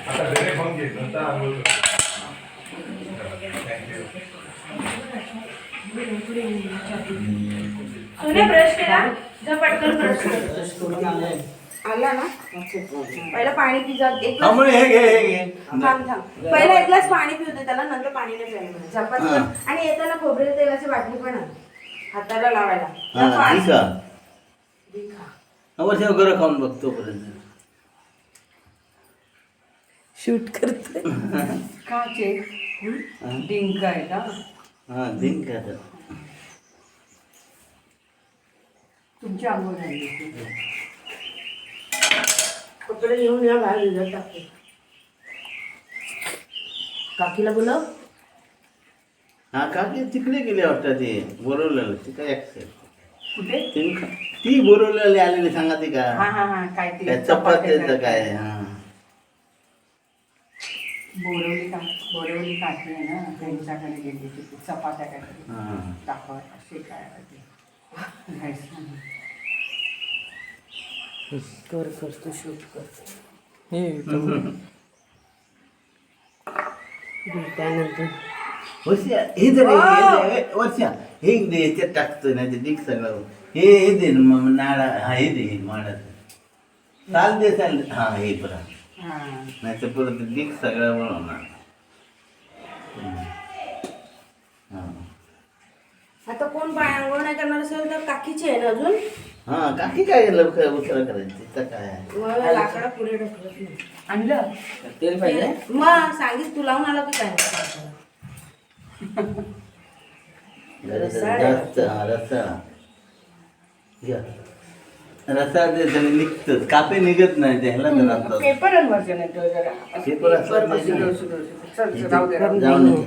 आता घरी फोन घे नंतर आंघोळ कर. सोन्या ब्रश केला जा पटकन ब्रश कर. आला ना पहिला पाणी पी जा एक हा म्हणे हे घे थांब पहिला एक ग्लास पाणी पिऊ दे त्याला नंतर पाणी नाही प्यायला चपाती आणि येताना खोबरेल तेलाची बाटली पण आण हाताला लावायला हा ठीक आहे दिखा वर्ष घर खाऊन बघतो पर्यंत शूट करते का चेक डिंक आहे का हा दिन काय तुमची आंघोळ झाली कपडे घेऊन या बाहेर भिजत टाकते काकीला बोलव हा काकी तिकडे गेले वाटतं ते बोलवलेलं ती काय कुठे ती बोलवलेली आलेली सांगा ती का हा हा हा काय ते काय चपात्याचं काय हा बोरवली काकी आहे ना त्यांच्याकडे गेली होती चपात्या काय हा दाखवा असे काय ते घ्यायचं कर तू शूट कर हे त्यानंतर वर्षा हे दे रे वर्षा हे दे याच्यात टाकतो ना ते दिख सगळं हे दे मग नाळा हा हे दे माडाचं चाल दे चाल हा हे बरं हां नाही तर परत दिख सगळं बनवणार आता कोण आंघोळ नाही करणार असेल तर काकीची आहे ना अजून हा काकी काय लवकर उचला करायची तिथं काय मग लाकडा पुढे ढकलत नाही आणलं तेल पाहिजे मग सांगित तू लावून आला की काय जास्त हा रसा घ्या रसा दे त्याने निघतं कापे निघत नाही ते ह्याला तर राहतात पेपर वर्जन येतो जरा पेपर असतात असू दे, असू दे, असू दे. चल, चल, राहू दे, राहू दे. जाऊन